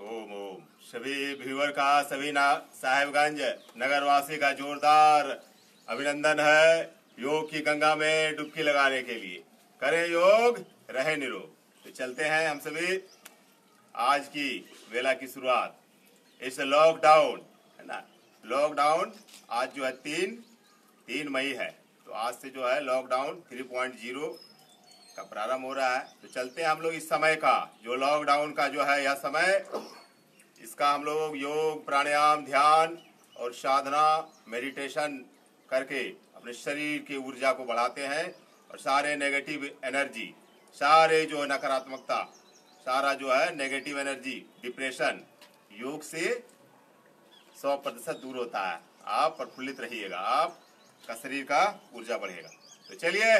ओम ओम। सभी व्यूअर का, सभी साहेबगंज नगरवासी का जोरदार अभिनंदन है योग की गंगा में डुबकी लगाने के लिए। करें योग, रहे निरोग। तो चलते हैं हम सभी आज की वेला की शुरुआत इस लॉकडाउन, है ना। लॉकडाउन आज जो है तीन मई है, तो आज से जो है लॉकडाउन 3.0 का प्रारंभ हो रहा है। तो चलते हैं हम लोग इस समय का, जो लॉकडाउन का जो है यह समय, इसका हम लोग योग, प्राणायाम, ध्यान और साधना, मेडिटेशन करके अपने शरीर की ऊर्जा को बढ़ाते हैं और सारे नेगेटिव एनर्जी, सारे जो नकारात्मकता, सारा जो है नेगेटिव एनर्जी, डिप्रेशन योग से 100% दूर होता है। आप प्रफुल्लित रहिएगा, आपका शरीर का ऊर्जा बढ़ेगा। तो चलिए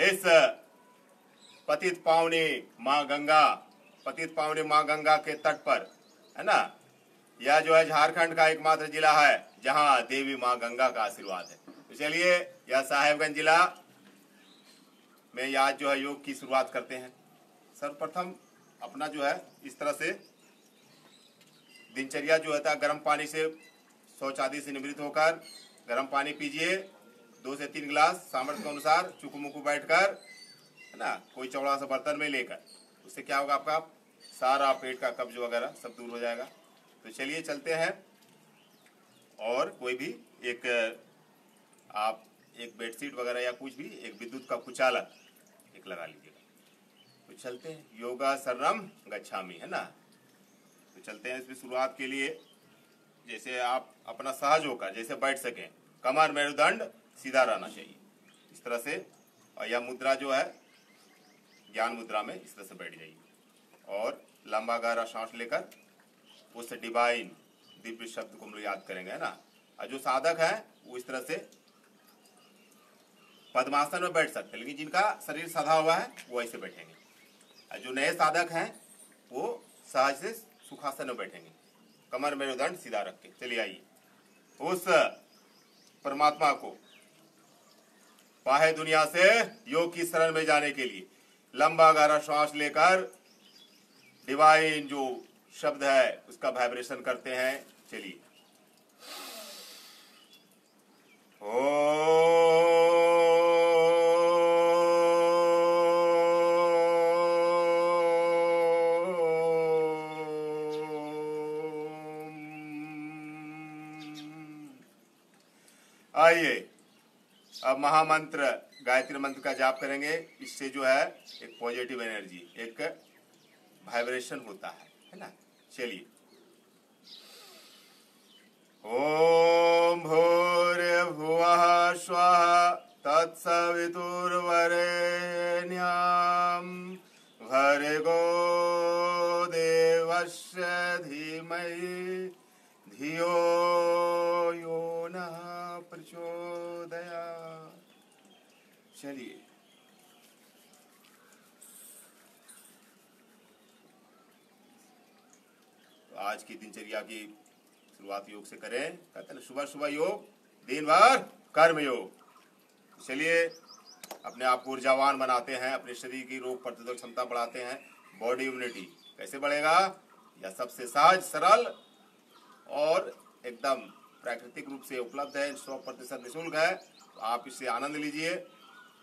इस पतित पावनी माँ गंगा के तट पर, है ना, यह जो है झारखंड का एकमात्र जिला है जहां देवी माँ गंगा का आशीर्वाद है। तो चलिए यह साहेबगंज जिला में आज जो है योग की शुरुआत करते हैं। सर्वप्रथम अपना जो है इस तरह से दिनचर्या जो होता है, गर्म पानी से शौच आदि से निवृत्त होकर गर्म पानी पीजिए 2 से 3 गिलास, सामर्थ्य के अनुसार चुकमुकु बैठकर, है ना, कोई चौड़ा सा बर्तन में लेकर। उससे क्या होगा, आपका सारा पेट का कब्ज वगैरह सब दूर हो जाएगा। तो चलिए चलते हैं। और कोई भी आप एक बेडशीट वगैरह या कुछ भी, एक विद्युत का कुचालक एक लगा लीजिएगा। तो चलते हैं, योगा शरणम गच्छामि, है ना। तो चलते हैं इसमें शुरुआत के लिए। जैसे आप अपना सहज होकर जैसे बैठ सकें, कमर मेरुदंड सीधा रहना चाहिए इस तरह से। और यह मुद्रा जो है ज्ञान मुद्रा में इस तरह से बैठ जाइए और लंबा गहरा सांस लेकर उस डिवाइन दिव्य शब्द को हम लोग याद करेंगे, है ना। और जो साधक है वो इस तरह से पद्मासन में बैठ सकते हैं, लेकिन जिनका शरीर सधा हुआ है वो ऐसे बैठेंगे। और जो नए साधक हैं वो सहज से सुखासन में बैठेंगे, कमर मेरुदंड सीधा रख के। चलिए आइए, उस परमात्मा को बाह्य दुनिया से योग की शरण में जाने के लिए लंबा गहरा श्वास लेकर डिवाइन जो शब्द है उसका वाइब्रेशन करते हैं। चलिए, आइए अब महामंत्र गायत्री मंत्र का जाप करेंगे। इससे जो है एक पॉजिटिव एनर्जी, एक वाइब्रेशन होता है ना। चलिए, ओम भूर्भुवः स्वः तत्सवितुर्वरेण्यं भर्गो देवस्य धीमहि धियो यो नः प्रचोदयात्। चलिए, तो आज की दिनचर्या की शुरुआत योग से करें। कहते हैं सुबह सुबह योग, दिन भर कर्म योग। चलिए अपने आप को ऊर्जावान बनाते हैं, अपने शरीर की रोग प्रतिरोधक क्षमता बढ़ाते हैं। बॉडी इम्यूनिटी कैसे बढ़ेगा? यह सबसे सहज, सरल और एकदम प्राकृतिक रूप से उपलब्ध है, 100% निःशुल्क है। तो आप इससे आनंद लीजिए।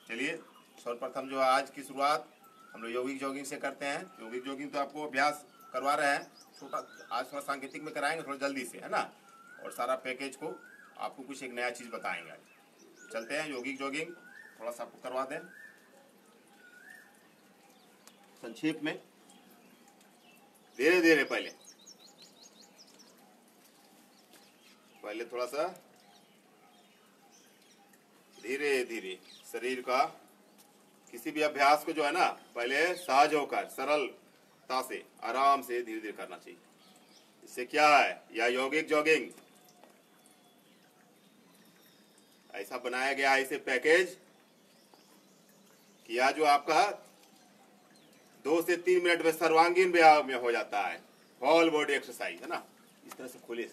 चलिए, सर्वप्रथम जो आज की शुरुआत हम लोग यौगिक जॉगिंग से करते हैं। यौगिक जॉगिंग तो आपको अभ्यास करवा रहे हैं, छोटा आज थोड़ा सांकेतिक में कराएंगे, थोड़ा जल्दी से, है ना। और सारा पैकेज को आपको कुछ एक नया चीज़ बताएंगे। चलते हैं, यौगिक जॉगिंग थोड़ा सा आपको करवा दें संक्षेप में, धीरे धीरे। पहले थोड़ा सा धीरे धीरे शरीर का किसी भी अभ्यास को जो है ना, पहले सहज होकर सरलता से आराम से धीरे धीरे करना चाहिए। इससे क्या है, यह यौगिक जॉगिंग ऐसा बनाया गया है, इसे पैकेज किया जो आपका 2 से 3 मिनट में सर्वांगीण व्यायाम में हो जाता है। होल बॉडी एक्सरसाइज, है ना। इस तरह से खोलिए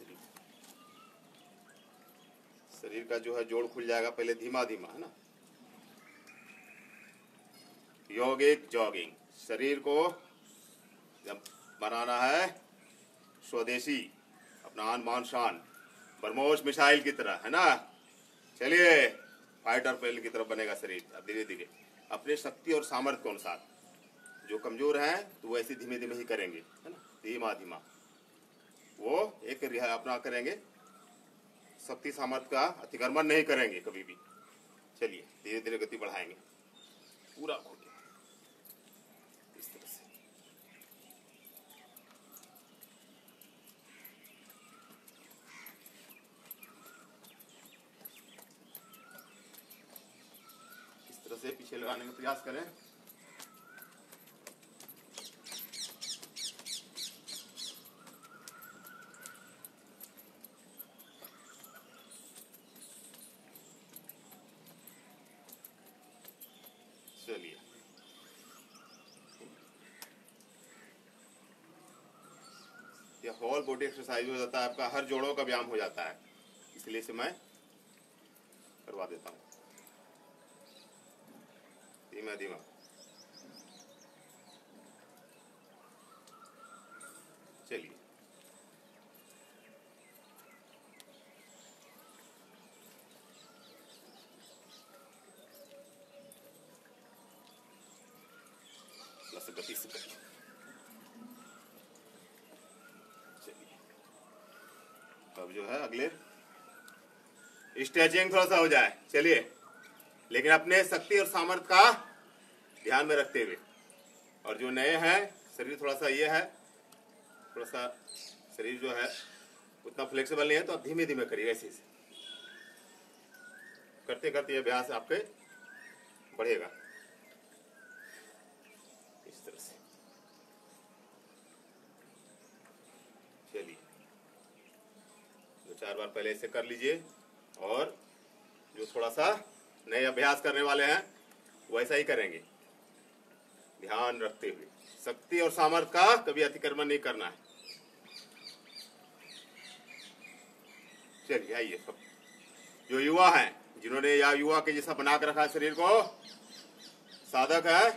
शरीर का जो है जोड़ खुल जाएगा। पहले धीमा धीमा, है ना। यौगिक जॉगिंग, शरीर को जब बनाना है स्वदेशी, अपना आन बान शान, ब्रह्मोस मिसाइल की तरह, है ना। चलिए फाइटर प्लेन की तरफ बनेगा शरीर। अब धीरे धीरे अपने शक्ति और सामर्थ्य के अनुसार, जो कमजोर हैं तो वैसे धीमे धीमे ही करेंगे, है ना, धीमा धीमा वो एक रिहा अपना करेंगे, शक्ति सामर्थ्य का अतिक्रमण नहीं करेंगे कभी भी। चलिए धीरे धीरे गति बढ़ाएंगे, पूरा खोलिए इस तरह से। इस तरह से पीछे लगाने का प्रयास करें। चलिए यह होल बॉडी एक्सरसाइज हो जाता है आपका, हर जोड़ों का व्यायाम हो जाता है, इसलिए इसे मैं करवा देता हूँ धीमा धीमा। चलिए गति से करिए। चलिए अब जो है अगले स्ट्रेचिंग थोड़ा सा हो जाए। चलिए लेकिन अपने शक्ति और सामर्थ्य का ध्यान में रखते हुए, और जो नए हैं शरीर थोड़ा सा ये है, थोड़ा सा शरीर जो है उतना फ्लेक्सिबल नहीं है, तो आप धीमे धीमे करिए। ऐसे करते करते ये अभ्यास आपके बढ़ेगा इस तरह से। चलिए 2-4 बार पहले ऐसे कर लीजिए, और जो थोड़ा सा नए अभ्यास करने वाले हैं वैसा ही करेंगे, ध्यान रखते हुए। शक्ति और सामर्थ्य का कभी अतिक्रमण नहीं करना है। चलिए आइए सब जो युवा हैं, जिन्होंने या युवा के जैसा बना कर रखा है शरीर को, साधक है,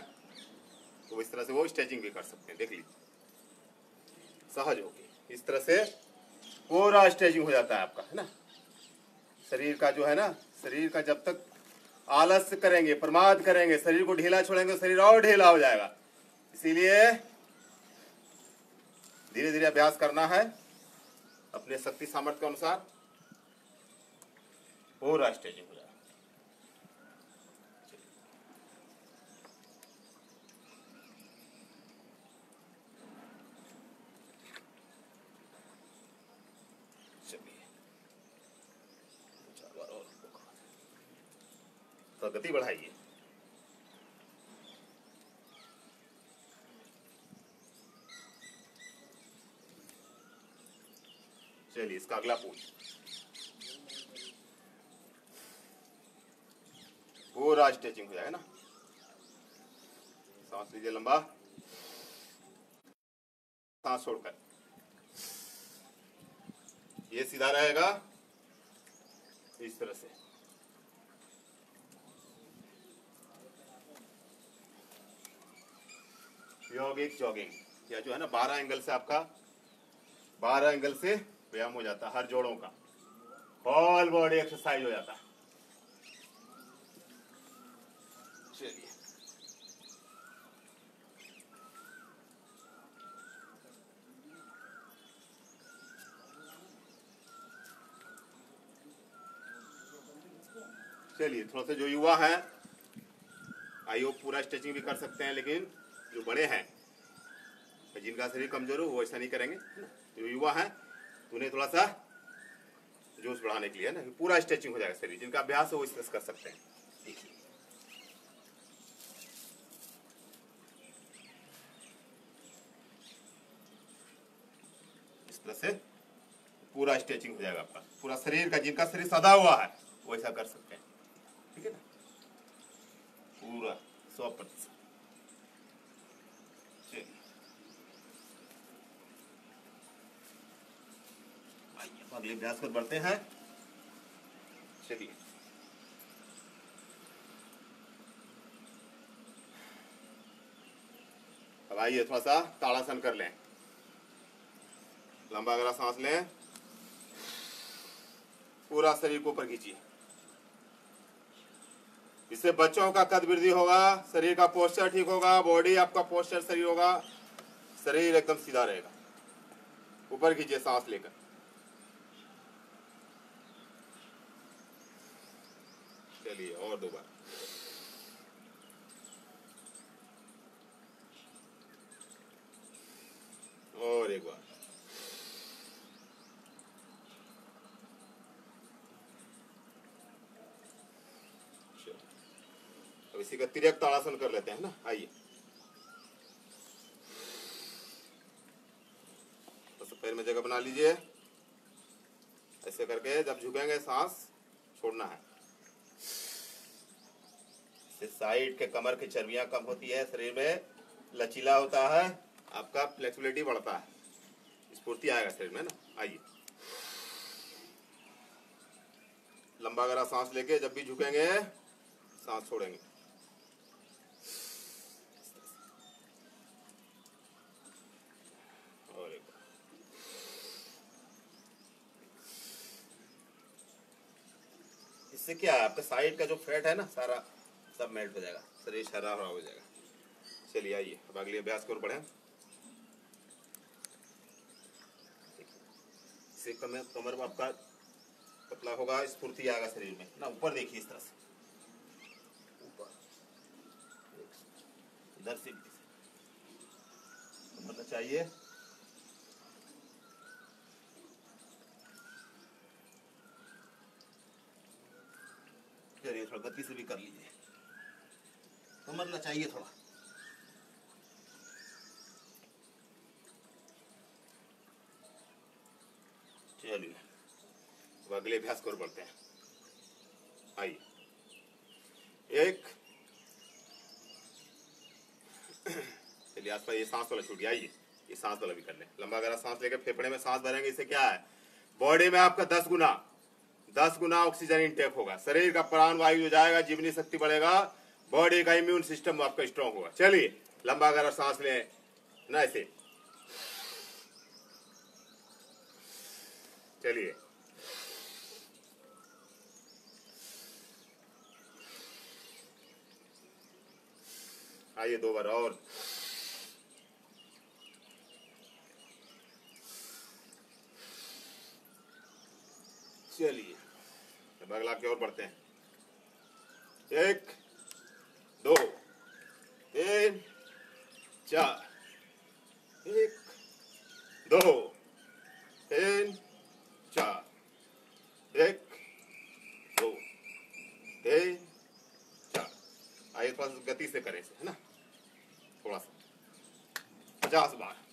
तो इस तरह से वो स्ट्रेचिंग भी कर सकते हैं। देख लीजिए सहज होगी, इस तरह से पूरा स्ट्रेचिंग हो जाता है आपका, है ना। शरीर का जो है ना, शरीर का जब तक आलस्य करेंगे, प्रमाद करेंगे, शरीर को ढीला छोड़ेंगे, शरीर और ढीला हो जाएगा। इसीलिए धीरे धीरे अभ्यास करना है अपने शक्ति सामर्थ्य के अनुसार, पूरा स्ट्रेचिंग हो जाएगा। चलिए 4 बार और तो गति बढ़ाइए। चलिए इसका अगला पूछ, पूरा स्ट्रेचिंग हो जाएगा ना। सांस लीजिए लंबा, सांस छोड़कर, ये सीधा रहेगा इस तरह से। यौगिक जॉगिंग, या जो है ना 12 एंगल से आपका 12 एंगल से व्यायाम हो जाता है, हर जोड़ों का होल बॉडी एक्सरसाइज हो जाता है। चलिए चलिए थोड़ा सा जो युवा हैं आइयो पूरा स्ट्रेचिंग भी कर सकते हैं, लेकिन जो बड़े हैं जिनका शरीर कमजोर हो वो ऐसा नहीं करेंगे। जो युवा हैं तो उन्हें थोड़ा सा जोश बढ़ाने के लिए ना पूरा स्ट्रेचिंग हो जाएगा शरीर, जिनका अभ्यास हो वो इस तरह कर सकते हैं। इस तरह से पूरा स्ट्रेचिंग हो जाएगा आपका, पूरा शरीर का, जिनका शरीर सदा हुआ है वो ऐसा कर सकते हैं। ठीक है ना, पूरा 100%। चलिए अगले अभ्यास पर बढ़ते हैं। चलिए अब आइए थोड़ा सा ताड़ासन कर लें, लंबा गहरा सांस लें, पूरा शरीर को ऊपर खींचिए। इससे बच्चों का कद वृद्धि होगा, शरीर का पोस्चर ठीक होगा, बॉडी आपका पोस्चर शरीर होगा, शरीर एकदम सीधा रहेगा। ऊपर खींचिए सांस लेकर। चलिए और 2 बार। और 1 बार। अब इसी का तिर्यक ताड़ासन कर लेते हैं ना। आइए, तो पैर में जगह बना लीजिए। ऐसे करके जब झुकेंगे सांस छोड़ना है। इससे साइड के कमर की चर्बियां कम होती है, शरीर में लचीला होता है, आपका फ्लेक्सिबिलिटी बढ़ता है, स्फूर्ति आएगा शरीर में ना। आइए, लंबा गहरा सांस लेके जब भी झुकेंगे सांस छोड़ेंगे। और एक बार। इससे क्या है, आपका साइड का जो फैट है ना सारा सब मेल्ट हो जाएगा, शरीर हरा भरा हो जाएगा। चलिए आइए अब अगले अभ्यास की ओर बढ़ें। इससे कमर आपका पतला होगा, स्फूर्ति आएगा शरीर में ना। ऊपर देखिए, इस तरह से ऊपर, इधर से मतलब चाहिए। चलिए थोड़ा गति से भी कर लीजिए, मतलब चाहिए थोड़ा। चलिए अब अगले अभ्यास की ओर बढ़ते हैं। आइए, 1। चलिए आसपास ये सांस वाला छूट गया। आइए ये सांस वाला भी कर लें। लंबा गहरा सांस लेकर फेफड़े में सांस भरेंगे। इससे क्या है, बॉडी में आपका 10 गुना ऑक्सीजन इंटेक होगा, शरीर का प्राण वायु जो जाएगा, जीवनी शक्ति बढ़ेगा, बॉडी का इम्यून सिस्टम आपका स्ट्रांग होगा। चलिए लंबा गहरा सांस लें ना, ऐसे। चलिए आइए 2 बार और। चलिए अब अगला की ओर बढ़ते हैं। 1 2 3 4। 1 2 3 4। 1 2 3 4। आइए थोड़ा सा गति से करें इसे, है ना, थोड़ा सा 50 बार।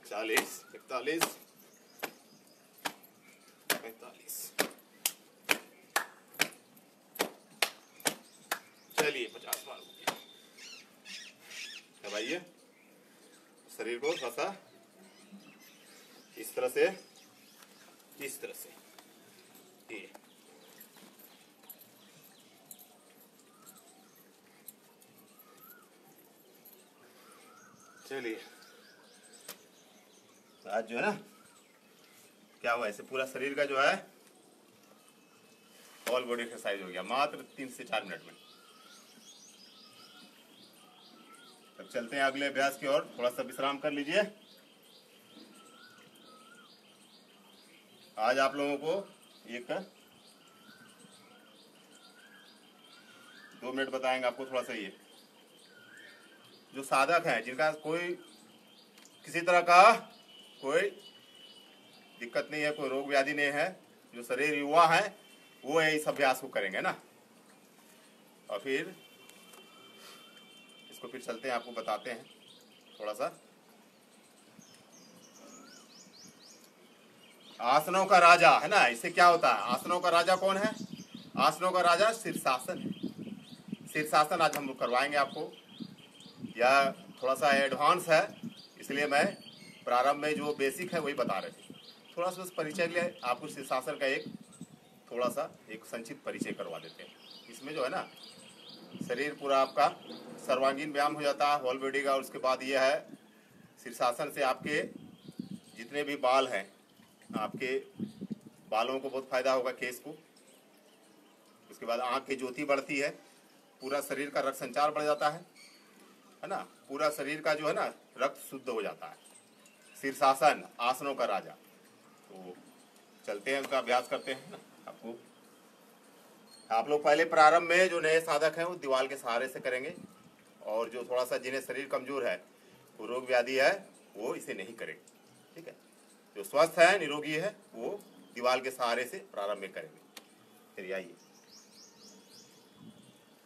चालीस, 41, 45। चलिए 50 बार हो गया। अब आइए शरीर को थोड़ा सा इस तरह से, इस तरह से, ये चलिए। आज जो है ना क्या हुआ, ऐसे पूरा शरीर का जो है ऑल बॉडी एक्सरसाइज हो गया मात्र 3 से 4 मिनट में। अब चलते हैं अगले अभ्यास की ओर। थोड़ा सा विश्राम कर लीजिए। आज आप लोगों को एक 2 मिनट बताएंगे आपको। थोड़ा सा ये जो साधक हैं, जिनका कोई किसी तरह का कोई दिक्कत नहीं है, कोई रोग व्याधि नहीं है, जो शरीर युवा है, वो इस अभ्यास को करेंगे ना। और फिर इसको फिर चलते हैं, आपको बताते हैं थोड़ा सा। आसनों का राजा है ना, इससे क्या होता है, आसनों का राजा कौन है, आसनों का राजा शीर्षासन है। शीर्षासन आज हम लोग करवाएंगे आपको, या थोड़ा सा एडवांस है, इसलिए मैं प्रारंभ में जो बेसिक है वही बता रहे थे। थोड़ा सा उस परिचय के लिए आपको शीर्षासन का एक थोड़ा सा एक संक्षिप्त परिचय करवा देते हैं। इसमें जो है ना शरीर पूरा आपका सर्वांगीण व्यायाम हो जाता है होल बॉडी का। और उसके बाद ये है शीर्षासन से आपके जितने भी बाल हैं, आपके बालों को बहुत फायदा होगा, केस को। उसके बाद आँख की ज्योति बढ़ती है, पूरा शरीर का रक्त संचार बढ़ जाता है ना। पूरा शरीर का जो है ना रक्त शुद्ध हो जाता है। शीर्षासन आसनों का राजा। तो चलते हैं, उसका अभ्यास करते हैं ना। आपको आप लोग पहले प्रारंभ में जो नए साधक हैं वो दीवार के सहारे से करेंगे, और जो थोड़ा सा जिन्हें शरीर कमजोर है, वो रोग व्याधि है, वो इसे नहीं करेंगे, ठीक है। जो स्वस्थ है, निरोगी है, वो दीवार के सहारे से प्रारंभ में करेंगे। चलिए आइए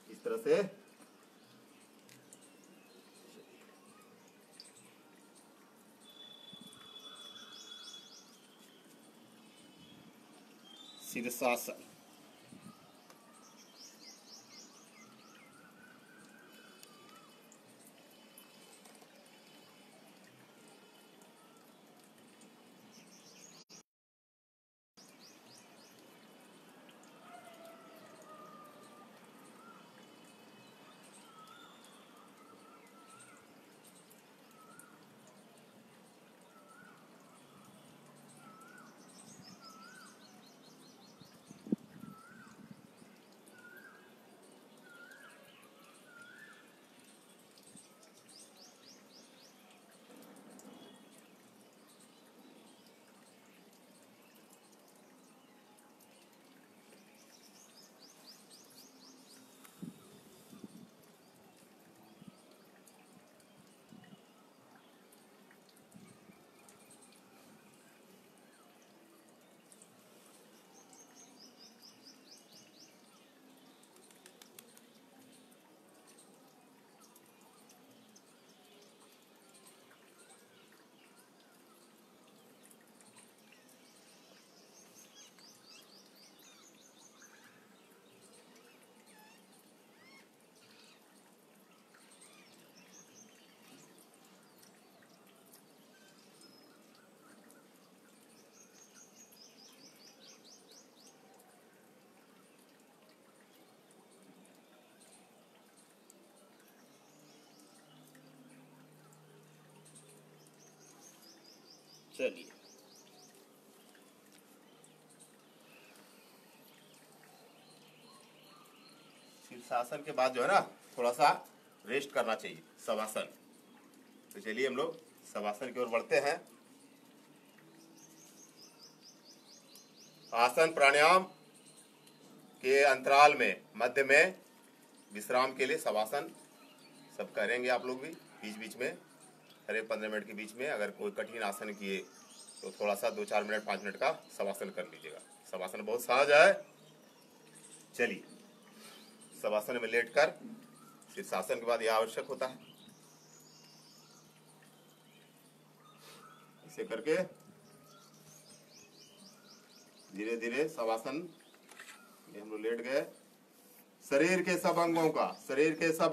इस तरह से शीर्षासन। चलिए शीर्षासन के बाद जो है ना थोड़ा सा रेस्ट करना चाहिए, शवासन। तो चलिए हम लोग शवासन की ओर बढ़ते हैं। आसन प्राणायाम के अंतराल में मध्य में विश्राम के लिए शवासन सब करेंगे आप लोग भी बीच बीच में, हर 15 मिनट के बीच में। अगर कोई कठिन आसन किए तो थोड़ा सा 2-4 मिनट 5 मिनट का शवासन कर लीजिएगा। शवासन बहुत सहज है। चलिए शवासन में लेटकर शीर्षासन के बाद यह आवश्यक होता है, इसे करके धीरे धीरे शवासन में हम लोग लेट गए। शरीर के सब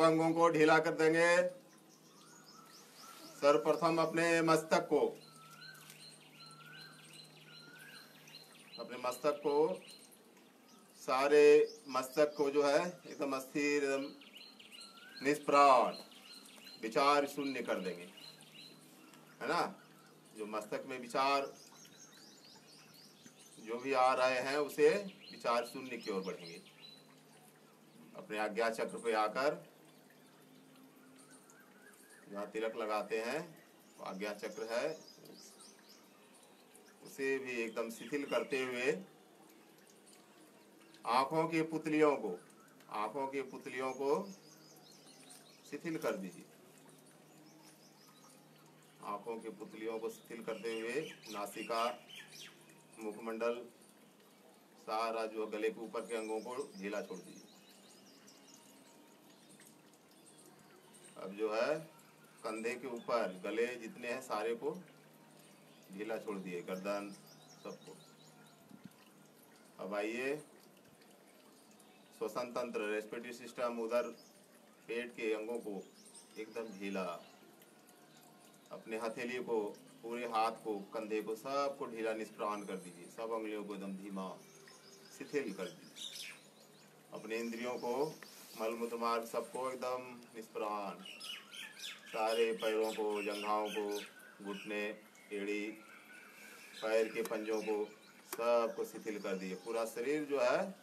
अंगों को ढीला कर देंगे। सर्वप्रथम अपने मस्तक को सारे मस्तक को जो है एकदम अस्थिर, एकदम निष्प्राण, विचार शून्य कर देंगे, है ना। जो मस्तक में विचार जो भी आ रहे हैं उसे विचार शून्य की ओर बढ़ेंगे। अपने आज्ञा चक्र पे आकर जहाँ तिलक लगाते हैं तो आज्ञा चक्र है, उसे भी एकदम शिथिल करते हुए आंखों की पुतलियों को शिथिल कर दीजिए। आंखों की पुतलियों को शिथिल करते हुए नासिका, मुखमंडल, सारा जो गले के ऊपर के अंगों को ढीला छोड़ दीजिए। अब जो है कंधे के ऊपर गले जितने हैं सारे को ढीला छोड़ दिए, गर्दन सबको। अब आइए श्वसन तंत्र, रेस्पिरेटरी सिस्टम, उधर पेट के अंगों को एकदम ढीला। अपने हथेली को, पूरे हाथ को, कंधे को, सबको ढीला निष्प्राण कर दीजिए। सब अंगुलियों को एकदम धीमा शिथिल कर दीजिए। अपने इंद्रियों को, मलमूत्र मार्ग सबको एकदम निष्प्राण। सारे पैरों को, जंघाओं को, घुटने, एड़ी, पैर के पंजों को, सबको शिथिल कर दिए। पूरा शरीर जो है,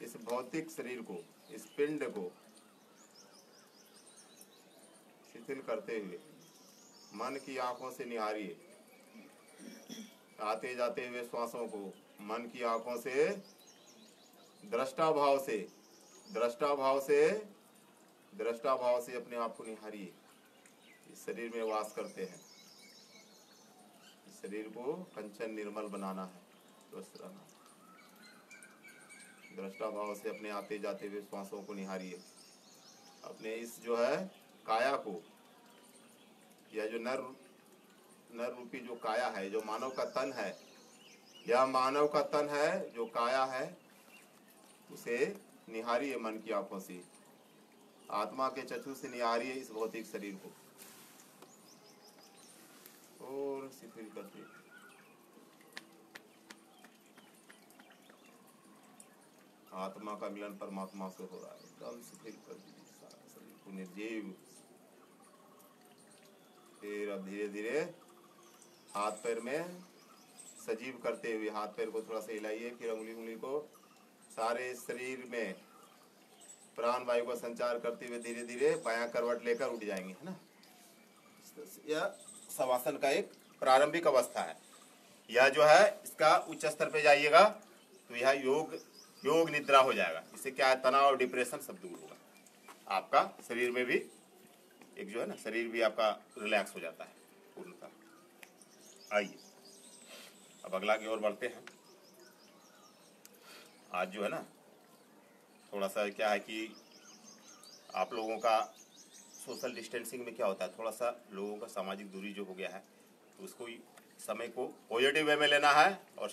इस भौतिक शरीर को, इस पिंड को शिथिल करते हुए मन की आंखों से निहारिए। आते जाते हुए श्वासों को मन की आंखों से, दृष्टा भाव से, दृष्टा भाव से, दृष्टा भाव से अपने आप को निहारिए। इस शरीर में वास करते हैं। इस शरीर को कंचन निर्मल बनाना है, स्वस्थ रहना है। दृष्टा भाव से अपने आते जाते हुए श्वासों को निहारिए। अपने इस जो है काया को, यह जो नर रूपी जो काया है, जो मानव का तन है, यह मानव का तन है, जो काया है, उसे निहारिए मन की आंखों से। आत्मा के चक्षु से निहारिए इस भौतिक शरीर को और शिथिल करते। आत्मा का मिलन परमात्मा से हो रहा है, एकदम शिथिल कर दीजिए सारा शरीर को, निर्जीव। फिर अब धीरे धीरे हाथ पैर में सजीव करते हुए हाथ पैर को थोड़ा सा हिलाइए। फिर उंगली को सारे शरीर में प्राण वायु का संचार करते हुए धीरे धीरे बायां करवट लेकर उठ जाएंगे, है ना। यह शवासन का एक प्रारंभिक अवस्था है। यह जो है, इसका उच्च स्तर पे जाइएगा तो यह योग निद्रा हो जाएगा। इससे क्या है, तनाव और डिप्रेशन सब दूर होगा। आपका शरीर में भी एक जो है ना, शरीर भी आपका रिलैक्स हो जाता है पूर्णतः। आइए अब अगला की ओर बढ़ते हैं। आज जो है ना, थोड़ा सा क्या है कि आप लोगों का सोशल डिस्टेंसिंग में क्या होता है, थोड़ा सा लोगों का सामाजिक दूरी जो हो गया है, तो उसको समय को पॉजिटिव वे में लेना है और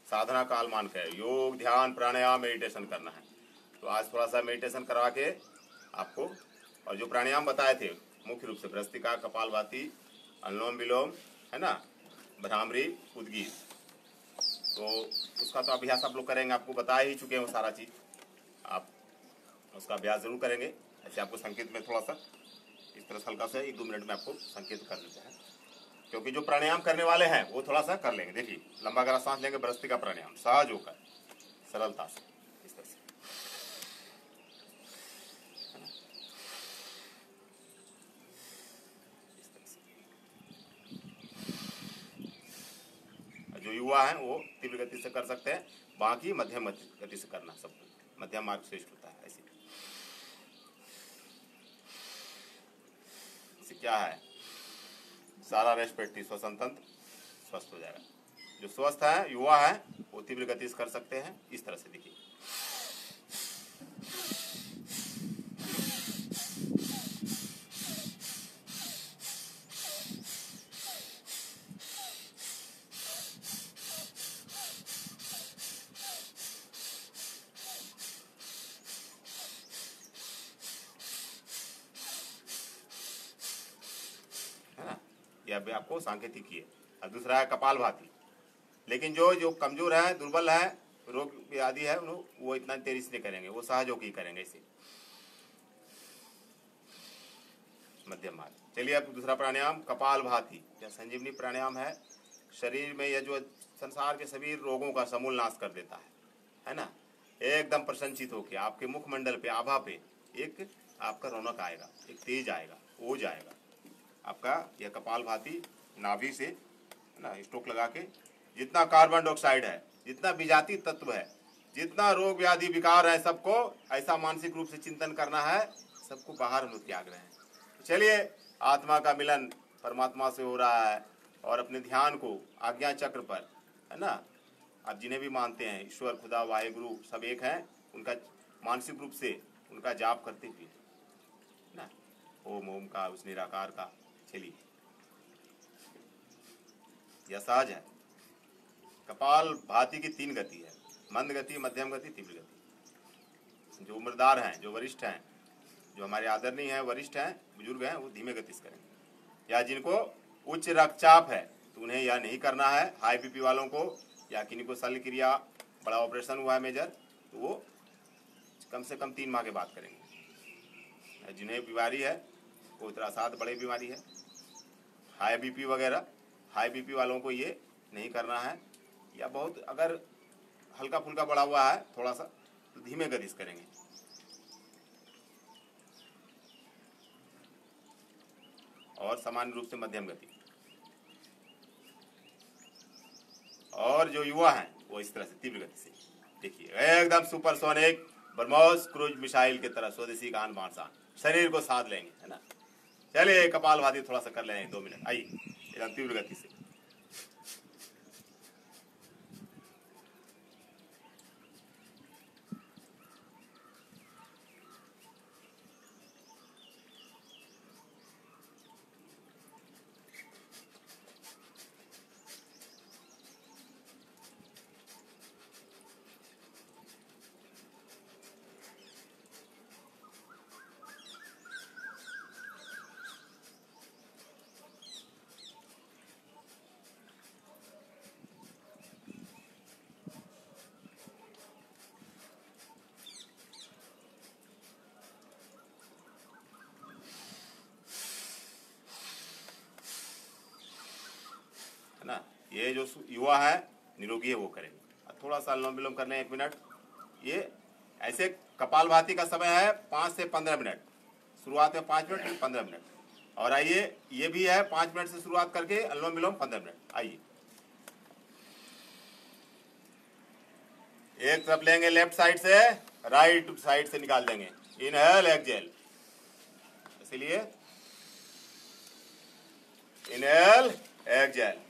साधना काल मान के योग, ध्यान, प्राणायाम, मेडिटेशन करना है। तो आज थोड़ा सा मेडिटेशन करवा के आपको, और जो प्राणायाम बताए थे मुख्य रूप से भ्रस्त्रिका, कपालभाति, अनुलोम विलोम, है ना, भ्रामरी, उद्गीत, तो उसका तो अभ्यास आप लोग करेंगे। आपको बता ही चुके हैं वो सारा चीज, आप उसका अभ्यास जरूर करेंगे। ऐसे आपको संकेत में थोड़ा सा इस तरह से हल्का सा 1-2 मिनट में आपको संकेत कर देते हैं, क्योंकि जो प्राणायाम करने वाले हैं वो थोड़ा सा कर लेंगे। देखिए, लंबा गहरा सांस लेंगे, भ्रस्त्रिका प्राणायाम सहज होकर, सरलता से, इस तरह से। जो युवा हैं वो तीव्र गति से कर सकते हैं, बाकी मध्यम गति से करना, सब मध्यम मार्ग श्रेष्ठ होता है। ऐसे क्या है, सारा रेस्पिरेटरी श्वसन तंत्र स्वस्थ हो जाएगा। जो स्वस्थ है, युवा है, वो तीव्र गति से कर सकते हैं। इस तरह से देखिए, है ना, यह भी आपको सांकेतिक है। और दूसरा है कपालभाति। लेकिन जो कमजोर है, दुर्बल है, रोग व्याधि है, वो इतना तेजी से नहीं करेंगे, वो सहज होकर ही करेंगे। इसे मध्यम मार्ग। चलिए अब दूसरा प्राणायाम कपालभाति, यह संजीवनी प्राणायाम है। शरीर में यह जो संसार के सभी रोगों का समूल नाश कर देता है ना। एकदम प्रसन्नचित होकर आपके मुखमंडल पे, आभा पे एक आपका रौनक आएगा, एक तेज आएगा, ओज आएगा आपका। यह कपालभाति नाभि से ना स्ट्रोक लगा के, जितना कार्बन डाइऑक्साइड है, जितना विजातीय तत्व है, जितना रोग व्याधि विकार है, सबको ऐसा मानसिक रूप से चिंतन करना है, सबको बाहर हम लोग त्याग रहे हैं। चलिए, आत्मा का मिलन परमात्मा से हो रहा है और अपने ध्यान को आज्ञा चक्र पर, है ना, आप जिन्हें भी मानते हैं, ईश्वर, खुदा, वाहिगुरु सब एक हैं, उनका मानसिक रूप से उनका जाप करते हुए ना, ओम का, उस निराकार का। चलिए, यह सहज है। कपाल भाति की 3 गति है, मंद गति, मध्यम गति, तीव्र गति। जो उम्रदार हैं, जो वरिष्ठ हैं, जो हमारे आदरणीय हैं, वरिष्ठ हैं, बुजुर्ग हैं, वो धीमे गति से करेंगे। या जिनको उच्च रक्तचाप है तो उन्हें यह नहीं करना है। हाई बीपी वालों को या किन्हीं को शल्य क्रिया बड़ा ऑपरेशन हुआ है मेजर, तो वो कम से कम 3 माह के बाद करेंगे। जिन्हें बीमारी है वो त्रासाद बड़ी बीमारी है, हाई बीपी वगैरह, हाई बीपी वालों को ये नहीं करना है। या बहुत अगर हल्का फुल्का बढ़ा हुआ है थोड़ा सा तो धीमे गति से करेंगे। और सामान्य रूप से मध्यम गति। और जो युवा हैं वो इस तरह से तीव्र गति से, देखिए एकदम सुपरसोनिक ब्रह्मोस क्रूज मिसाइल की तरह स्वदेशी का आन बान शान, शरीर को साध लेंगे, है ना। चलिए कपालभाति थोड़ा सा कर लेंगे 2 मिनट, आइए एकदम तीव्र गति से। है ना। ये जो युवा है निरोगी है वो करेंगे। थोड़ा सा अनुलोम विलोम कर लें 1 मिनट। ये ऐसे कपालभाति का समय है 5 से 15 मिनट, शुरुआत में 5 मिनट 15 मिनट। और आइए ये भी है 5 मिनट से शुरुआत करके अनुलोम विलोम 15 मिनट। आइए एक तरफ लेंगे लेफ्ट साइड से, राइट साइड से निकाल देंगे। इनहेल एक्सहेल, इसीलिए इनहेल एक्सहेल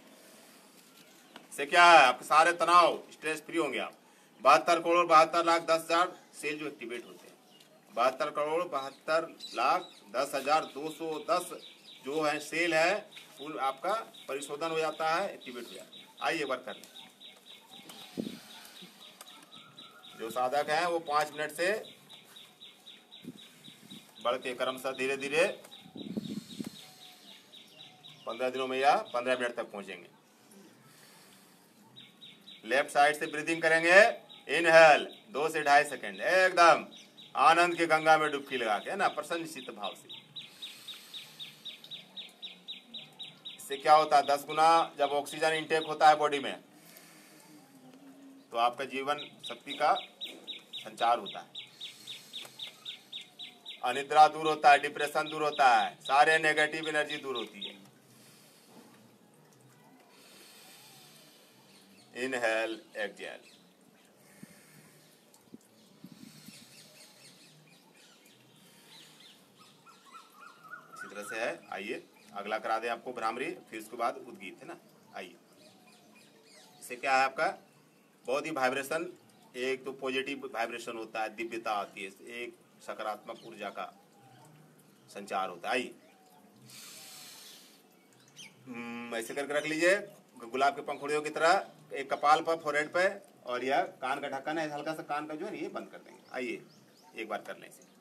से क्या है, आपके सारे तनाव स्ट्रेस फ्री होंगे आप। 72 करोड़ 72 लाख 10 हजार सेल जो एक्टिवेट होते हैं, 72 करोड़ 72 लाख 10 हजार 210 जो है सेल है, फुल आपका परिशोधन हो जाता है, एक्टिवेट हो जाता है। आइए वर्क कर लें। जो साधक हैं वो 5 मिनट से बढ़ के क्रमशः धीरे धीरे 15 दिनों में या 15 मिनट तक पहुंचेंगे। लेफ्ट साइड से ब्रीदिंग करेंगे। इनहेल 2 से 2.5 सेकेंड एकदम आनंद के गंगा में डुबकी लगा के, है ना, प्रसन्न चित्त भाव से। इससे क्या होता है, 10 गुना जब ऑक्सीजन इंटेक होता है बॉडी में तो आपका जीवन शक्ति का संचार होता है, अनिद्रा दूर होता है, डिप्रेशन दूर होता है, सारे नेगेटिव एनर्जी दूर होती है। Inhale exhale. इसी तरह से है। आइए अगला करा दें आपको भ्रामरी, फिर उसके बाद उद्गीत, है ना। आइए इससे क्या है, आपका बहुत ही वाइब्रेशन, एक तो पॉजिटिव वाइब्रेशन होता है, दिव्यता आती है, एक सकारात्मक ऊर्जा का संचार होता है। आइए ऐसे करके रख लीजिए गुलाब के पंखुड़ियों की तरह, एक कपाल पर, फोरहेड पे, और यह कान का ढक्कन है, हल्का सा कान का जो है ये बंद कर देंगे। आइए एक बार कर लें इसे।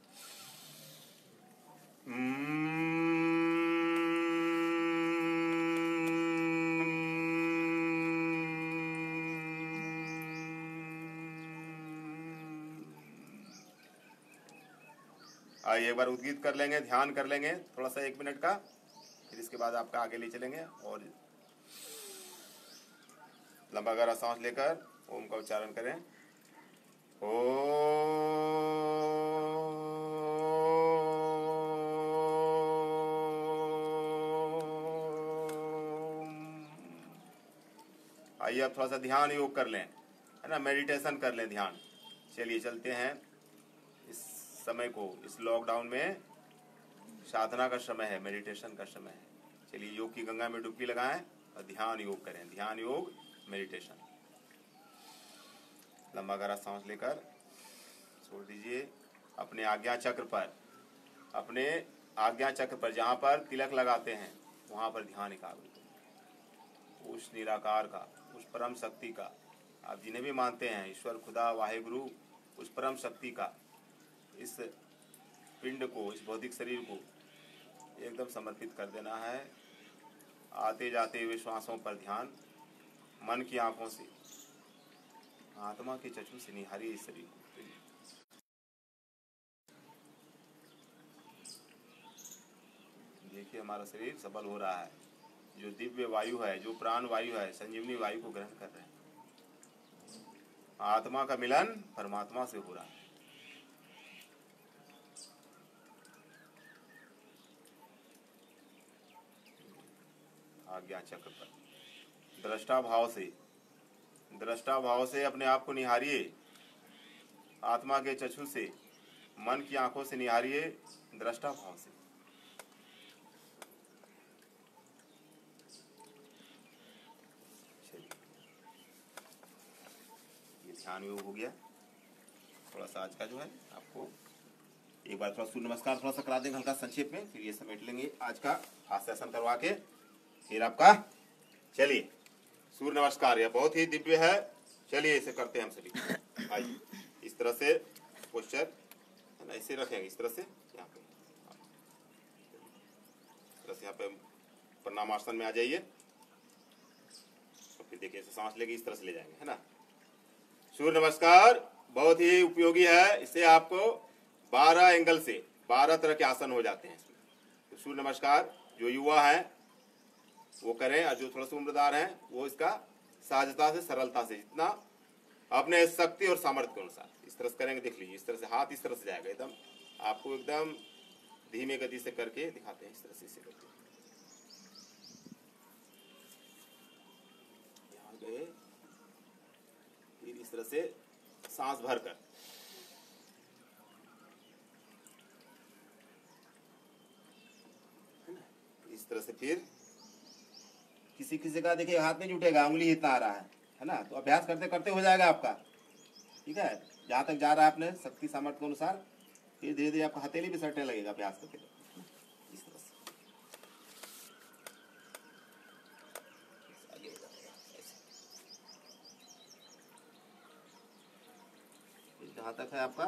आइए एक बार उद्गीत कर लेंगे, ध्यान कर लेंगे थोड़ा सा 1 मिनट का, फिर इसके बाद आपका आगे ले चलेंगे। और लंबा गहरा सांस लेकर ओम का उच्चारण करें। ओम। आइए अब थोड़ा सा ध्यान योग कर लें, है ना, मेडिटेशन कर लें, ध्यान। चलिए चलते हैं। इस समय को, इस लॉकडाउन में साधना का समय है, मेडिटेशन का समय है। चलिए योग की गंगा में डुबकी लगाएं और ध्यान योग करें। ध्यान योग मेडिटेशन। लंबा गहरा सांस लेकर छोड़ दीजिए। अपने आज्ञा चक्र पर, अपने आज्ञा चक्र पर जहाँ पर तिलक लगाते हैं वहाँ पर ध्यान एकाग्र करें। उस निराकार का, उस परम शक्ति का, आप जिन्हें भी मानते हैं, ईश्वर, खुदा, वाहेगुरु, उस परम शक्ति का इस पिंड को, इस भौतिक शरीर को एकदम समर्पित कर देना है। आते जाते हुए श्वासों पर ध्यान, मन की आंखों से, आत्मा के चक्षु से निहारिए इस शरीर को। देखिए हमारा शरीर सबल हो रहा है। जो दिव्य वायु है, जो प्राण वायु है, संजीवनी वायु को ग्रहण कर रहे हैं। आत्मा का मिलन परमात्मा से हो रहा है। आज्ञा चक्र पर दृष्टा भाव से अपने आप को निहारिए। आत्मा के चक्षु से, मन की आंखों से निहारिए, दृष्टा भाव से। ये ध्यान योग हो गया। थोड़ा सा आज का जो है आपको एक बार थोड़ा सूर्य नमस्कार थोड़ा सा करा देंगे हल्का संक्षेप में, फिर ये समेट लेंगे आज का आसन करवा के, फिर आपका चलिए सूर्य नमस्कार। यह बहुत ही दिव्य है। चलिए इसे करते हैं हम सभी। आइए इस तरह से पोस्चर है ना, इसे रखेंगे इस तरह से यहाँ पे, इस तरह से यहाँ पे प्रणामासन में आ जाइए। फिर देखिए ऐसे सांस लेके इस तरह से ले जाएंगे, है ना। सूर्य नमस्कार बहुत ही उपयोगी है। इससे आपको 12 एंगल से 12 तरह के आसन हो जाते हैं इसमें। तो सूर्य नमस्कार जो युवा है वो करें, और जो थोड़ा सा उम्रदार है वो इसका सहजता से, सरलता से, जितना अपने शक्ति और सामर्थ्य के अनुसार इस तरह से करेंगे। देख लीजिए इस तरह से हाथ इस तरह से जाएगा, एकदम आपको एकदम धीमे गति से करके दिखाते हैं। इस तरह से इसे करके यहाँ गए, फिर इस तरह से सांस भरकर इस तरह से, फिर किसी किसी का देखिए हाथ नहीं जुटेगा, उंगली इतना आ रहा है ना। तो अभ्यास करते करते हो जाएगा आपका, ठीक है। जहां तक जा रहा है अपने शक्ति सामर्थ्य के अनुसार, फिर धीरे धीरे आपका हथेली भी सटने लगेगा अभ्यास करते करते। इस तरह से जहां तक है आपका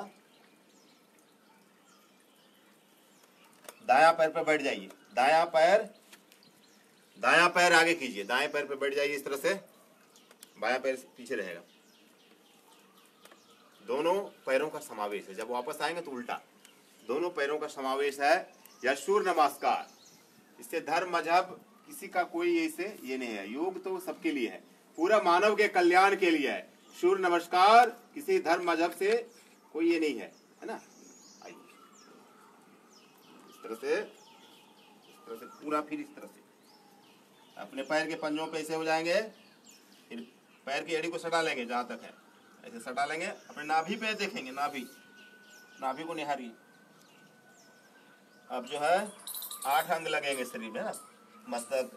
दायां पैर पर बैठ जाइए। दायां पैर आगे कीजिए, दाएं पैर पे बैठ जाइए इस तरह से, बायां पैर पीछे रहेगा। दोनों पैरों का समावेश है। जब वापस आएंगे तो उल्टा, दोनों पैरों का समावेश है यह सूर्य नमस्कार। इससे धर्म मजहब किसी का कोई ऐसे ये नहीं है। योग तो सबके लिए है, पूरा मानव के कल्याण के लिए है। सूर्य नमस्कार किसी धर्म मजहब से कोई ये नहीं है, है ना। आइए इस तरह से पूरा, फिर इस तरह से अपने पैर के पंजों पे ऐसे हो जाएंगे। फिर पैर की एड़ी को सटा लेंगे जहां तक है, ऐसे सटा लेंगे। अपने नाभि पे देखेंगे, नाभि को निहारिए। अब जो है 8 अंग लगेंगे शरीर में, ना। मस्तक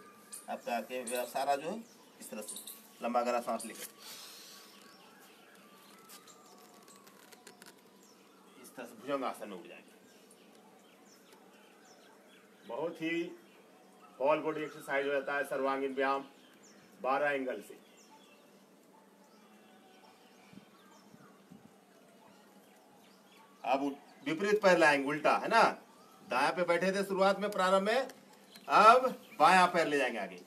आपका के सारा जो है इस तरह से लंबा गहरा सांस लेकर इस तरह से भुजंग आसन में उठ जाएंगे। बहुत ही होल बॉडी एक्सरसाइज हो जाता है, सर्वांगीण व्यायाम 12 एंगल से। अब विपरीत पैर लाएंगे, उल्टा, है ना। दायां पे बैठे थे शुरुआत में, प्रारंभ में, अब बायां पैर ले जाएंगे आगे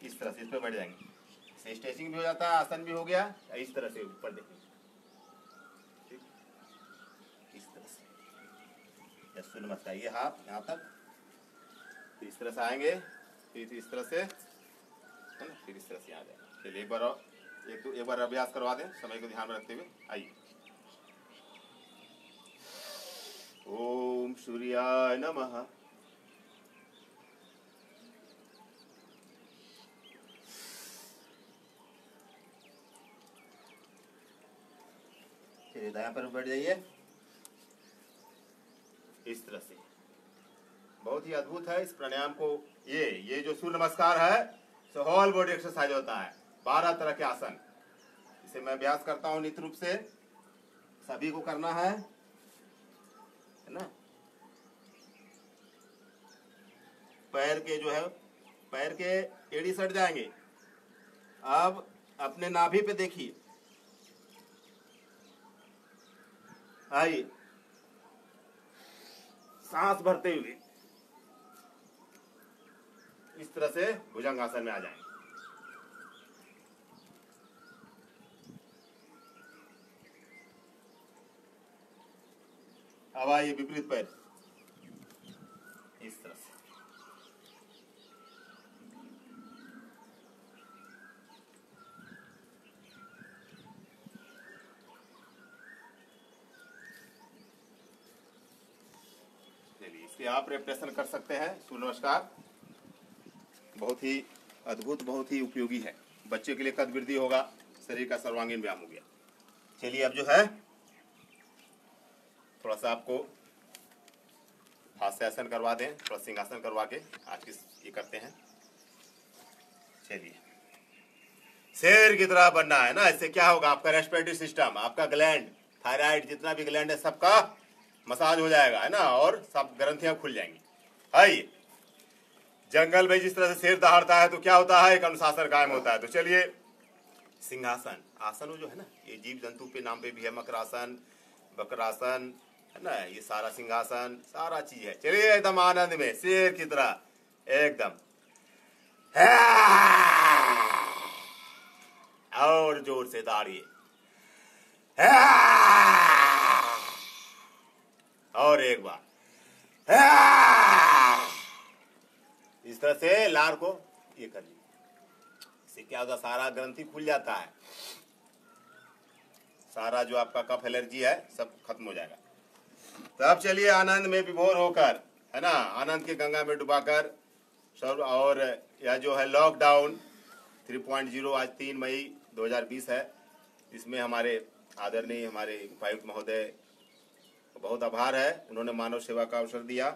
इस तरह से, इस पे बैठ जाएंगे। स्ट्रेचिंग भी हो जाता है, आसन भी हो गया। इस तरह से ऊपर देखेंगे, इस तरह से। सूर्य नमस्कार, ये हाथ यहाँ तक, फिर इस तरह से आएंगे, फिर इस तरह से, है ना, फिर इस तरह से आ जाएंगे। चलिए एक बार अभ्यास करवा दें समय को ध्यान में रखते हुए। आइए। ओम सूर्याय नमः। चलिए दायां पर बैठ जाइए इस तरह से। बहुत ही अद्भुत है इस प्राणायाम को। ये जो सूर्य नमस्कार है सो होल बॉडी एक्सरसाइज होता है, 12 तरह के आसन। इसे मैं अभ्यास करता हूँ नित्य रूप से, सभी को करना है ना। पैर के जो है, पैर के एड़ी सट जाएंगे। अब अपने नाभि पे देखिए, आइए सांस भरते हुए इस तरह से भुजंगासन में आ जाएंगे। अब आइए विपरीत पैर, इस तरह से। चलिए इसके आप रेपिटेशन कर सकते हैं। सूर्य नमस्कार बहुत ही अद्भुत, बहुत ही उपयोगी है। बच्चे के लिए कद वृद्धि होगा, शरीर का सर्वांगीण व्यायाम हो गया। चलिए अब जो है थोड़ा सा आपको हास्यासन करवा दें, थोड़ा सिंहासन करवा के आज की ये करते हैं। चलिए शेर की तरह बनना है ना। इससे क्या होगा, आपका रेस्पिरेटरी सिस्टम, आपका ग्लैंड, थायराइड, जितना भी ग्लैंड है सबका मसाज हो जाएगा, है ना, और सब ग्रंथियां खुल जाएंगी। आइए, जंगल में जिस तरह से शेर दहाड़ता है तो क्या होता है, एक अनुशासन कायम होता है। तो चलिए सिंहासन आसन जो है ना, ये जीव जंतु पे नाम पे भी है, मकरासन, बकरासन, है ना, ये सारा सिंहासन, सारा चीज है। चलिए एकदम आनंद में शेर की तरह एकदम, और जोर से दाड़िए, और एक बार, इस तरह से लार को ये कर लीजिए। इससे क्या होगा, सारा ग्रंथि खुल जाता है, सारा जो आपका कफ एलर्जी है सब खत्म हो जाएगा। तो अब चलिए आनंद में विभोर होकर, है ना, आनंद के गंगा में डुबाकर सब। और यह जो है लॉकडाउन 3.0 आज 3 मई 2020 है। इसमें हमारे आदरणीय हमारे उपायुक्त महोदय बहुत आभार है, उन्होंने मानव सेवा का अवसर दिया।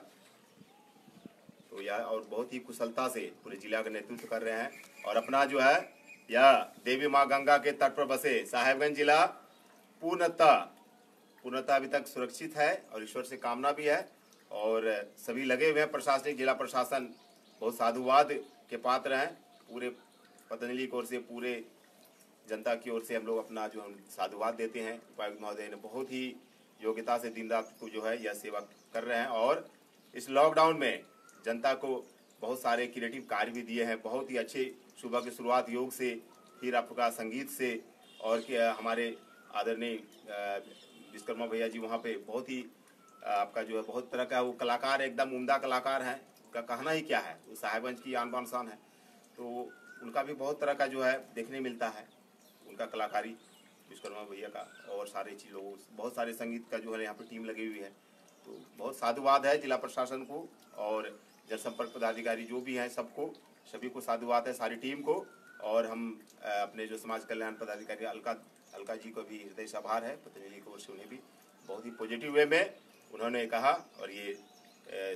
तो यह और बहुत ही कुशलता से पूरे जिला का नेतृत्व कर रहे हैं। और अपना जो है यह देवी माँ गंगा के तट पर बसे साहेबगंज जिला पूर्णतः अभी तक सुरक्षित है, और ईश्वर से कामना भी है। और सभी लगे हुए हैं, प्रशासनिक जिला प्रशासन बहुत साधुवाद के पात्र हैं। पूरे पतंजलि की ओर से, पूरे जनता की ओर से हम लोग अपना जो हम साधुवाद देते हैं। उपायुक्त महोदय ने बहुत ही योग्यता से दिन रात को जो है यह सेवा कर रहे हैं। और इस लॉकडाउन में जनता को बहुत सारे क्रिएटिव कार्य भी दिए हैं, बहुत ही अच्छे। सुबह की शुरुआत योग से, फिर आपका संगीत से, और क्या हमारे आदरणीय विश्वकर्मा भैया जी वहाँ पे बहुत ही आपका जो है बहुत तरह का वो कलाकार, एकदम उम्दा कलाकार हैं। उनका कहना ही क्या है, वो साहेबगंज की आन बान शान है। तो उनका भी बहुत तरह का जो है देखने मिलता है, उनका कलाकारी विश्वकर्मा भैया का। और सारे चीज़ों, बहुत सारे संगीत का जो है यहाँ पे टीम लगी हुई है। तो बहुत साधुवाद है जिला प्रशासन को, और जनसंपर्क पदाधिकारी जो भी हैं सबको, सभी को साधुवाद है, सारी टीम को। और हम अपने जो समाज कल्याण पदाधिकारी अलका जी को भी हृदय से आभार है, पतंजलि की ओर से उन्हें भी बहुत ही पॉजिटिव वे में उन्होंने कहा और ये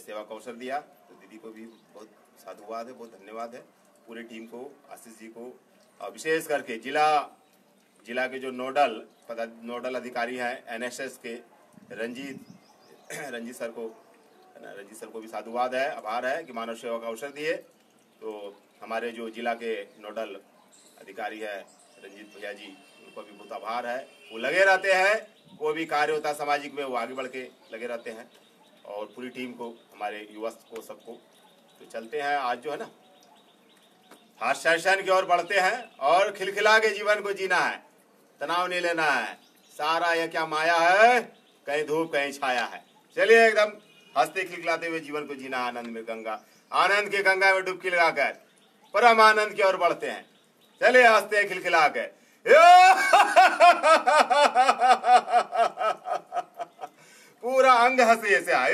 सेवा का अवसर दिया। तो दीदी को भी बहुत साधुवाद है, बहुत धन्यवाद है। पूरी टीम को, आशीष जी को, और विशेष करके जिला के जो नोडल अधिकारी हैं NSS के रंजीत सर को, है ना, रंजीत सर को भी साधुवाद है, आभार है कि मानव सेवा का अवसर दिए। तो हमारे जो जिला के नोडल अधिकारी है रंजीत भैया जी, उनको भी बहुत आभार है। वो लगे रहते हैं, कोई भी कार्य होता है सामाजिक में वो आगे बढ़ के लगे रहते हैं। और पूरी टीम को, हमारे युवा को, सबको। तो चलते हैं आज जो है ना हास्यासन की ओर बढ़ते हैं, और खिलखिला के जीवन को जीना है, तनाव नहीं लेना है। सारा यह क्या माया है, कहीं धूप कहीं छाया है। चलिए एकदम हंसते खिलखिलाते हुए जीवन को जीना, आनंद में गंगा, आनंद के गंगा में डुबकी लगाकर परम आनंद की ओर बढ़ते हैं। चलिए हंसते खिलखिला के पूरा अंग हंसी से आए।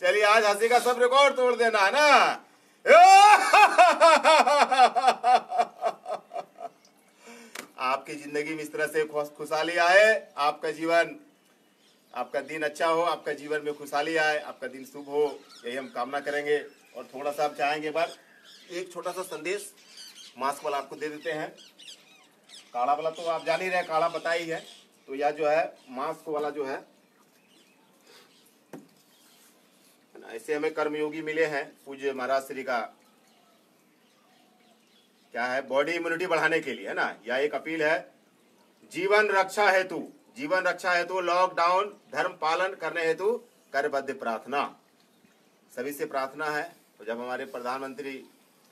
चलिए आज हंसी का सब रिकॉर्ड तोड़ देना है ना। आपकी जिंदगी में इस तरह से खुशहाली आए, आपका जीवन, आपका दिन अच्छा हो, आपका जीवन में खुशहाली आए, आपका दिन शुभ हो, यही हम कामना करेंगे। और थोड़ा सा आप चाहेंगे बार एक छोटा सा संदेश मास्क वाला आपको दे देते हैं। काढ़ा वाला तो आप जान ही रहे, काढ़ा बता ही है। तो यह जो है मास्क वाला जो है, ऐसे हमें कर्मयोगी मिले हैं पूज्य महाराज श्री का, क्या है, बॉडी इम्यूनिटी बढ़ाने के लिए, है ना। यह एक अपील है, जीवन रक्षा हेतु लॉकडाउन धर्म पालन करने हेतु करबद्ध प्रार्थना। सभी से प्रार्थना है, तो जब हमारे प्रधानमंत्री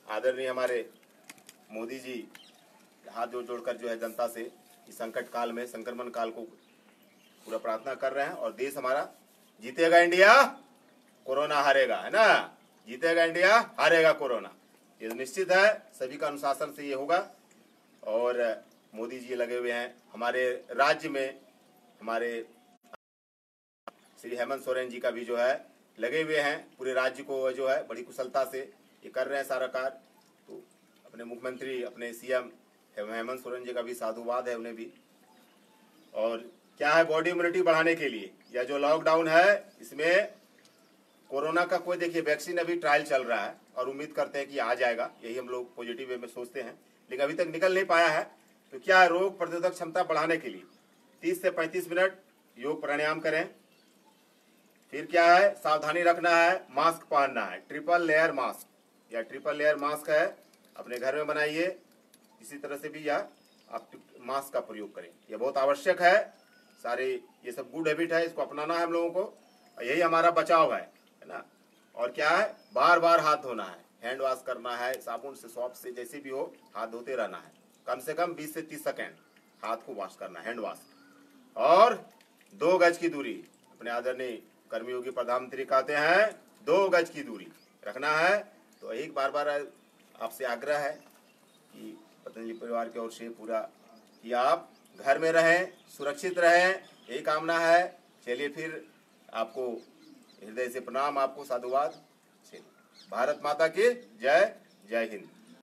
आदरणीय हमारे मोदी जी हाथ जोड़कर जो है जनता से इस संकट काल में, संक्रमण काल को पूरा प्रार्थना कर रहे हैं, और देश हमारा जीतेगा इंडिया, कोरोना हारेगा, है ना, जीतेगा इंडिया, हारेगा कोरोना, ये निश्चित है। सभी का अनुशासन से ये होगा। और मोदी जी लगे हुए हैं हमारे राज्य में, हमारे श्री हेमंत सोरेन जी का भी जो है लगे हुए हैं, पूरे राज्य को जो है बड़ी कुशलता से ये कर रहे हैं सारा कार्य। तो अपने मुख्यमंत्री, अपने सीएम हेमंत सोरेन जी का भी साधुवाद है उन्हें भी। और क्या है, बॉडी इम्यूनिटी बढ़ाने के लिए यह जो लॉकडाउन है, इसमें कोरोना का कोई देखिए वैक्सीन अभी ट्रायल चल रहा है और उम्मीद करते हैं कि आ जाएगा, यही हम लोग पॉजिटिव वे में सोचते हैं, लेकिन अभी तक निकल नहीं पाया है। तो क्या है, रोग प्रतिरोधक क्षमता बढ़ाने के लिए 30 से 35 मिनट योग प्राणायाम करें। फिर क्या है, सावधानी रखना है, मास्क पहनना है, ट्रिपल लेयर मास्क या ट्रिपल लेयर मास्क है, अपने घर में बनाइए, इसी तरह से भी यह आप मास्क का प्रयोग करें, यह बहुत आवश्यक है। सारे ये सब गुड हैबिट है, इसको अपनाना है हम लोगों को, यही हमारा बचाव है ना। और क्या है, बार बार हाथ धोना है, हैंड वॉश करना है, साबुन से, सॉफ्ट से, जैसे भी हो हाथ धोते रहना है, कम से कम 20 से 30 सेकेंड हाथ को वॉश करना है, हैंड वॉश। और 2 गज की दूरी, अपने आदरणीय कर्मयोगी प्रधानमंत्री कहते हैं 2 गज की दूरी रखना है। तो एक बार बार आपसे आग्रह है कि पतंजलि परिवार की ओर से पूरा कि आप घर में रहें, सुरक्षित रहें, यही कामना है। चलिए फिर आपको हृदय से प्रणाम, आपको साधुवाद। भारत माता की जय, जय हिंद।